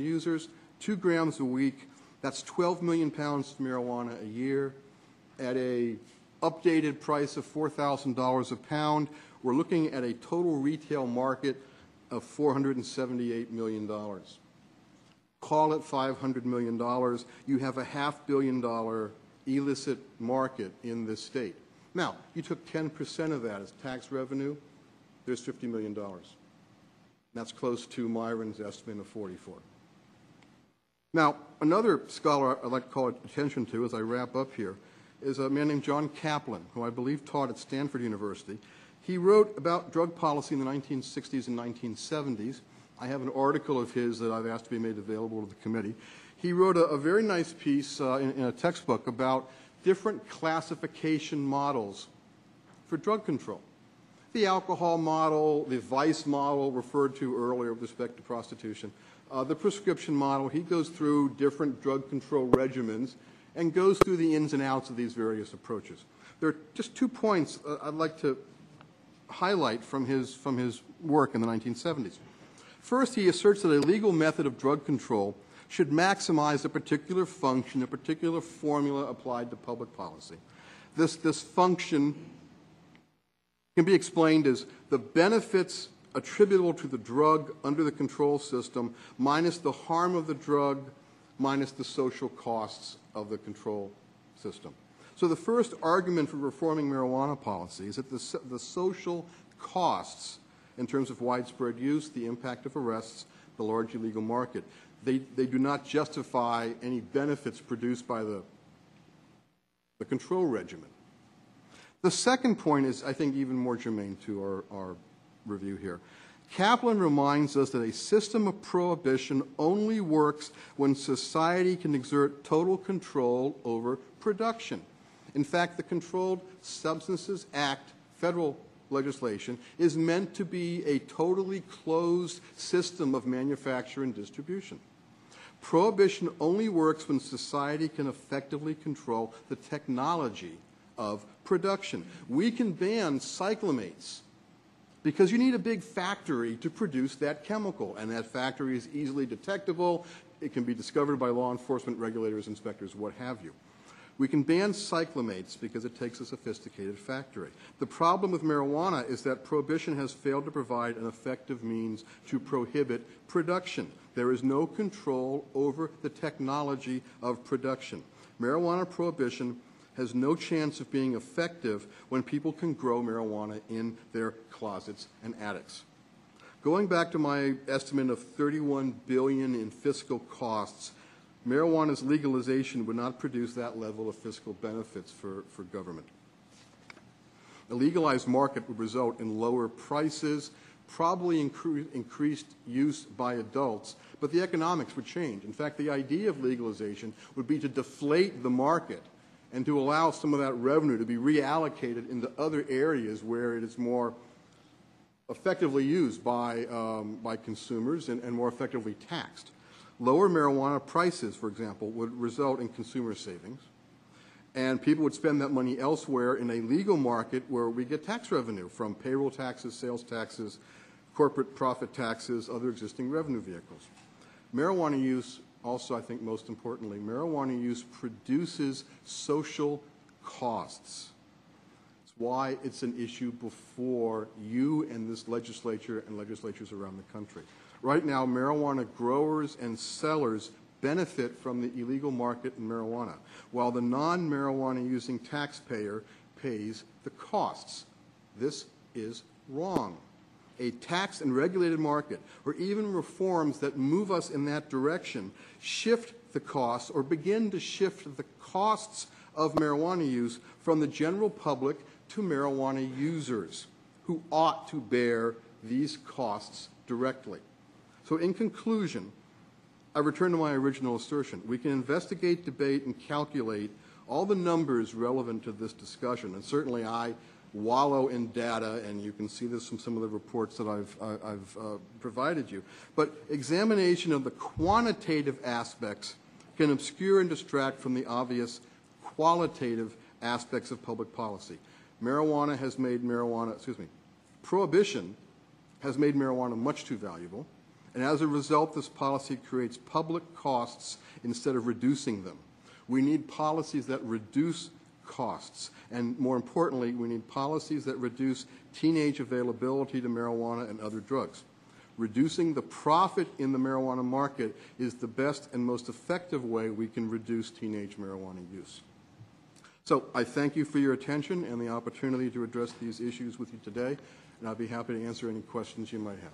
users, 2 grams a week. That's 12 million pounds of marijuana a year. At a updated price of $4,000 a pound, we're looking at a total retail market of $478 million. Call it $500 million. You have a $500 million illicit market in this state. Now, you took 10% of that as tax revenue, there's $50 million. That's close to Myron's estimate of 44. Now, another scholar I'd like to call attention to as I wrap up here is a man named Jon Gettman, who I believe taught at Stanford University. He wrote about drug policy in the 1960s and 1970s. I have an article of his that I've asked to be made available to the committee. He wrote a very nice piece in a textbook about different classification models for drug control. The alcohol model, the vice model referred to earlier with respect to prostitution, the prescription model. He goes through different drug control regimens and goes through the ins and outs of these various approaches. There are just 2 points I'd like to highlight from his work in the 1970s. First, he asserts that a legal method of drug control should maximize a particular function, a particular formula applied to public policy. This function can be explained as the benefits attributable to the drug under the control system minus the harm of the drug minus the social costs of the control system. So the first argument for reforming marijuana policy is that the social costs in terms of widespread use, the impact of arrests, the large illegal market, they do not justify any benefits produced by the control regimen. The second point is, I think, even more germane to our review here. Kaplan reminds us that a system of prohibition only works when society can exert total control over production. In fact, the Controlled Substances Act, federal legislation, is meant to be a totally closed system of manufacture and distribution. Prohibition only works when society can effectively control the technology of production. We can ban cyclamates because you need a big factory to produce that chemical, and that factory is easily detectable. It can be discovered by law enforcement, regulators, inspectors, what have you. We can ban cyclamates because it takes a sophisticated factory. The problem with marijuana is that prohibition has failed to provide an effective means to prohibit production. There is no control over the technology of production. Marijuana prohibition has no chance of being effective when people can grow marijuana in their closets and attics. Going back to my estimate of $31 billion in fiscal costs, marijuana's legalization would not produce that level of fiscal benefits for government. A legalized market would result in lower prices, probably increased use by adults, but the economics would change. In fact, the idea of legalization would be to deflate the market and to allow some of that revenue to be reallocated into other areas where it is more effectively used by consumers and more effectively taxed. Lower marijuana prices, for example, would result in consumer savings, and people would spend that money elsewhere in a legal market where we get tax revenue from payroll taxes, sales taxes, corporate profit taxes, other existing revenue vehicles. Marijuana use, also I think most importantly, marijuana use produces social costs. It's why it's an issue before you and this legislature and legislatures around the country. Right now, marijuana growers and sellers benefit from the illegal market in marijuana, while the non-marijuana using taxpayer pays the costs. This is wrong. A taxed and regulated market, or even reforms that move us in that direction, shift the costs or begin to shift the costs of marijuana use from the general public to marijuana users, who ought to bear these costs directly. So in conclusion, I return to my original assertion. We can investigate, debate, and calculate all the numbers relevant to this discussion, and certainly I wallow in data, and you can see this from some of the reports that I've provided you. But examination of the quantitative aspects can obscure and distract from the obvious qualitative aspects of public policy. Prohibition has made marijuana much too valuable, And as a result, this policy creates public costs instead of reducing them. We need policies that reduce costs. And more importantly, we need policies that reduce teenage availability to marijuana and other drugs. Reducing the profit in the marijuana market is the best and most effective way we can reduce teenage marijuana use. So I thank you for your attention and the opportunity to address these issues with you today, and I'll be happy to answer any questions you might have.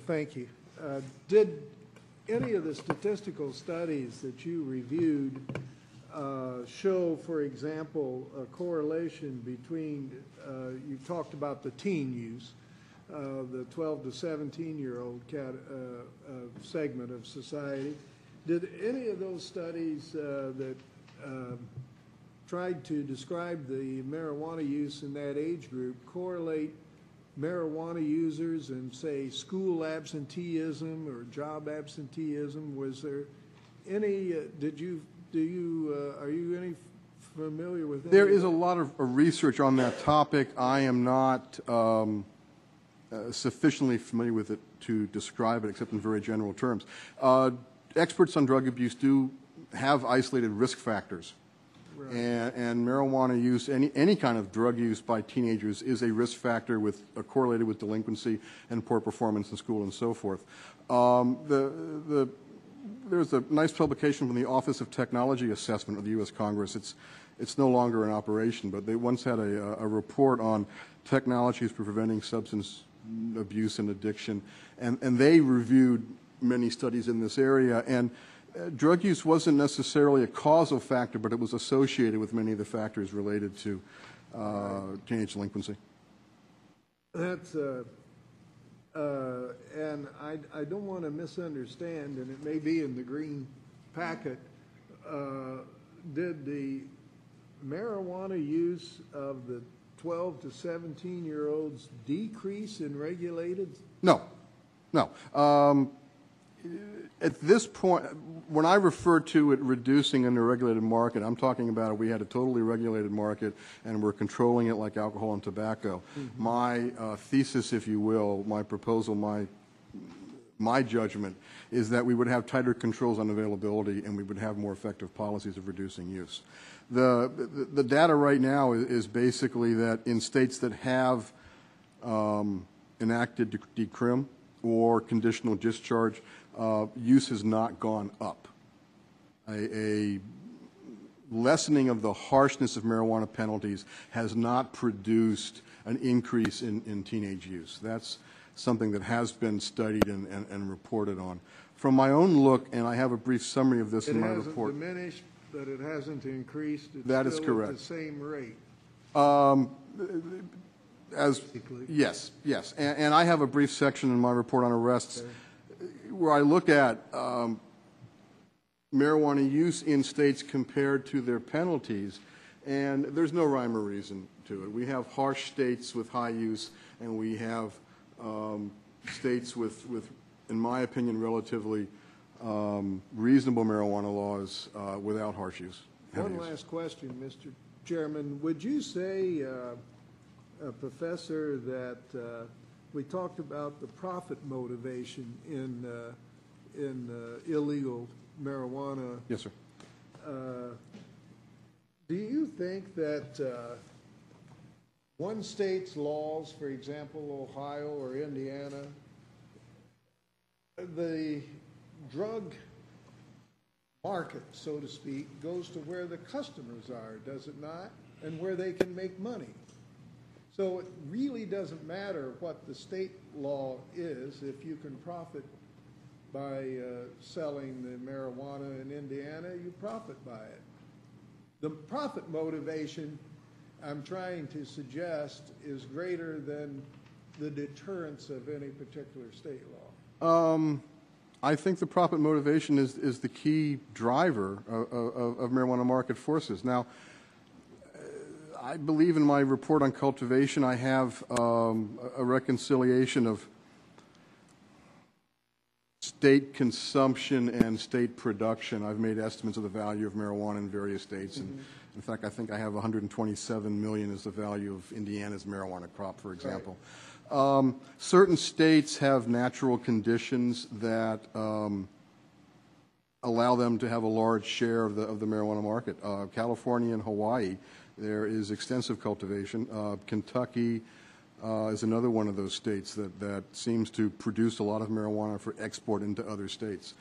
Thank you. Did any of the statistical studies that you reviewed show, for example, a correlation between, you talked about the teen use, the 12 to 17-year-old segment of society. Did any of those studies that tried to describe the marijuana use in that age group correlate marijuana users and, say, school absenteeism or job absenteeism? Was there any, are you any familiar with that? There is a lot of research on that topic. I am not sufficiently familiar with it to describe it, except in very general terms. Experts on drug abuse do have isolated risk factors. Right. And marijuana use, any kind of drug use by teenagers is a risk factor correlated with delinquency and poor performance in school and so forth. There's a nice publication from the Office of Technology Assessment of the U.S. Congress. It's no longer in operation, but they once had a report on technologies for preventing substance abuse and addiction, and they reviewed many studies in this area. And drug use wasn't necessarily a causal factor, but it was associated with many of the factors related to teenage delinquency. That's, and I don't want to misunderstand, and it may be in the green packet, did the marijuana use of the 12 to 17-year-olds decrease in regulated? No, no. At this point, when I refer to it reducing in the regulated market, I'm talking about we had a totally regulated market and we're controlling it like alcohol and tobacco. Mm-hmm. My thesis, if you will, my proposal, my judgment is that we would have tighter controls on availability and we would have more effective policies of reducing use. The data right now is basically that in states that have enacted decrim or conditional discharge, use has not gone up. A lessening of the harshness of marijuana penalties has not produced an increase in teenage use. That's something that has been studied and reported on. From my own look, and I have a brief summary of this in my report. It hasn't diminished, but it hasn't increased. It's that is still correct. At the same rate. Yes. And I have a brief section in my report on arrests where I look at marijuana use in states compared to their penalties, and there's no rhyme or reason to it. We have harsh states with high use, and we have states with, in my opinion, relatively reasonable marijuana laws without harsh use. One last question, Mr. Chairman. Would you say, Professor, that we talked about the profit motivation in illegal marijuana? Yes, sir. Do you think that one state's laws, for example, Ohio or Indiana, the drug market, so to speak, goes to where the customers are, does it not? And where they can make money. So it really doesn't matter what the state law is if you can profit by selling the marijuana in Indiana, you profit by it. The profit motivation, I'm trying to suggest, is greater than the deterrence of any particular state law. I think the profit motivation is the key driver of marijuana market forces. Now, I believe in my report on cultivation I have a reconciliation of state consumption and state production. I've made estimates of the value of marijuana in various states, and In fact, I think I have 127 million is the value of Indiana's marijuana crop, for example. Certain states have natural conditions that allow them to have a large share of the marijuana market. California and Hawaii, there is extensive cultivation. Kentucky is another one of those states that seems to produce a lot of marijuana for export into other states.